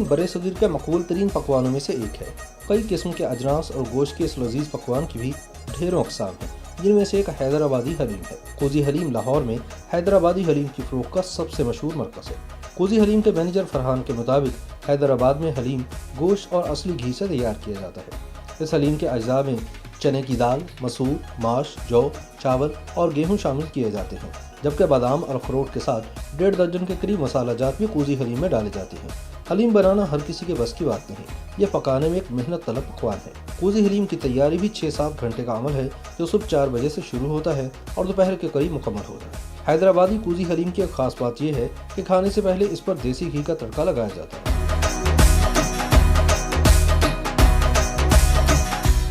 बरे सगीर के मकबूल तरीन पकवानों में से एक है। कई किस्म के अजनास और गोश्त के इस लजीज पकवान की भी ढेरों अक़साम हैं, जिनमें से एक हैदराबादी हलीम है। कोजी हलीम लाहौर में हैदराबादी हलीम की फ़रोख्त का सबसे मशहूर मरकज़ है। कोजी हलीम के मैनेजर फरहान के मुताबिक हैदराबाद में हलीम गोश्त और असली घी से तैयार किया जाता है। इस हलीम के अज्जा में चने की दाल, मसूर, माश, जौ, चावल और गेहूं शामिल किए जाते हैं, जबकि बादाम और अखरोट के साथ 1.5 दर्जन के करीब मसाला जात भी कोजी हलीम में डाले जाते हैं। हलीम बनाना हर किसी के बस की बात नहीं, ये पकाने में एक मेहनत तलब पकवान है। कोजी हलीम की तैयारी भी 6-7 घंटे का अमल है, जो सुबह 4 बजे से शुरू होता है और दोपहर के करीब मुकम्मल होता है। हैदराबादी कोजी हलीम की एक खास बात यह है कि खाने से पहले इस पर देसी घी का तड़का लगाया जाता है।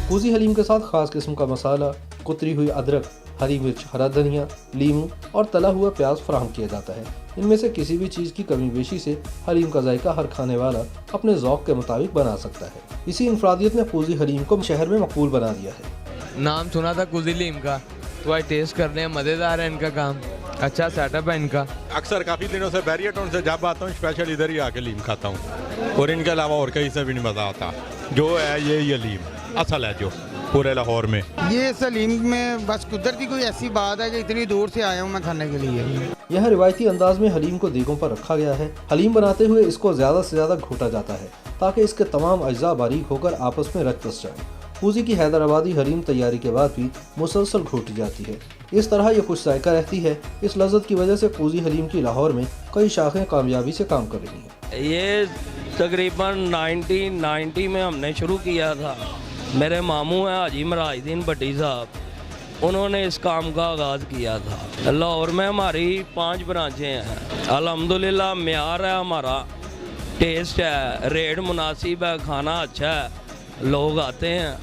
कोजी हलीम के साथ खास किस्म का मसाला, कुतरी हुई अदरक, हरी मिर्च, हरा धनिया, लीमू और तला हुआ प्याज फराहम किया जाता है। इनमें से किसी भी चीज़ की कमी बेशी से हलीम का जायका हर खाने वाला अपने ज़ौक़ के मुताबिक बना सकता है। इसी इंफरादियत ने कोजी हलीम को शहर में मकबूल बना दिया है। नाम सुना था कोजी हलीम का, तो आज टेस्ट करने हैं। मज़ेदार है इनका काम, अच्छा सेटअप है इनका। अक्सर काफ़ी दिनों से बैरियर टाउन से जब आता हूँ स्पेशल इधर ही आके हलीम खाता हूँ, और इनके अलावा और कहीं से भी नहीं मज़ा आता। जो है ये हलीम असल है जो पूरे लाहौर में। ये सलीम में बस कुदरती कोई ऐसी बात है कि इतनी दूर से आया हूँ मैं खाने के लिए। यह रिवायती अंदाज में हलीम को देगों पर रखा गया है। हलीम बनाते हुए इसको ज़्यादा से ज़्यादा घोटा जाता है ताकि इसके तमाम अज्जा बारीक होकर आपस में रच बस जाए। कोजी की हैदराबादी हलीम तैयारी के बाद भी मुसलसल घोटी जाती है। इस तरह ये खुश जायका रहती है। इस लज़्ज़त की वजह से कोजी हलीम की लाहौर में कई शाखें कामयाबी से काम कर रही हैं। ये तकरीबन 1990 में हमने शुरू किया था। मेरे मामू हैं हाजी मराजुद्दीन भट्टी साहब, उन्होंने इस काम का आगाज़ किया था। लाहौर में हमारी 5 ब्रांचें हैं। अल्हम्दुलिल्लाह मेयार है हमारा, टेस्ट है, रेट मुनासिब है, खाना अच्छा है, लोग आते हैं,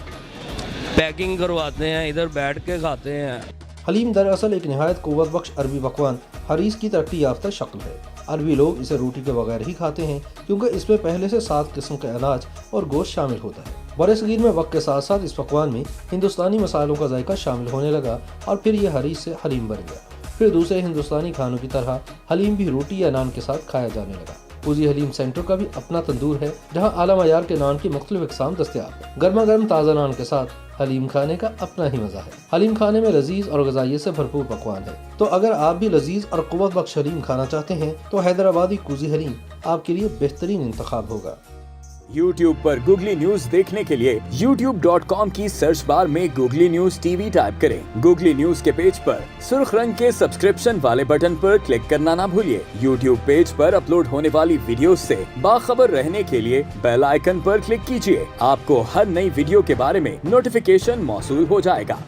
पैकिंग करवाते हैं, इधर बैठ के खाते हैं। हलीम दरअसल एक नहायत क़ुव्वत बख्श अरबी पकवान हरीस की तरक्की याफ्ता शक्ल है। अरबी लोग इसे रोटी के बगैर ही खाते हैं, क्योंकि इसमें पहले से 7 किस्म के अनाज और गोश्त शामिल होता है। बड़े सगीर में वक्त के साथ साथ इस पकवान में हिंदुस्तानी मसालों का जायका शामिल होने लगा और फिर यह हरीस से हलीम बन गया। फिर दूसरे हिंदुस्तानी खानों की तरह हलीम भी रोटी या नान के साथ खाया जाने लगा। कोजी हलीम सेंटर का भी अपना तंदूर है, जहां आला मयार के नान की मुख्तलिफ इक़साम दस्तयाब है। गर्मा गर्म ताज़ा नान के साथ हलीम खाने का अपना ही मज़ा है। हलीम खाने में लजीज और ग़िज़ाइयत से भरपूर पकवान है, तो अगर आप भी लजीज और क़ुव्वत बख्श हलीम खाना चाहते हैं तो हैदराबादी कोजी हलीम आपके लिए बेहतरीन इंतखाब होगा। YouTube पर गूगली न्यूज देखने के लिए youtube.com की सर्च बार में गूगली न्यूज टीवी टाइप करें। गूगली न्यूज के पेज पर सुर्ख रंग के सब्सक्रिप्शन वाले बटन पर क्लिक करना ना भूलिए। YouTube पेज पर अपलोड होने वाली वीडियोस से बाखबर रहने के लिए बेल आइकन पर क्लिक कीजिए। आपको हर नई वीडियो के बारे में नोटिफिकेशन मौसूल हो जाएगा।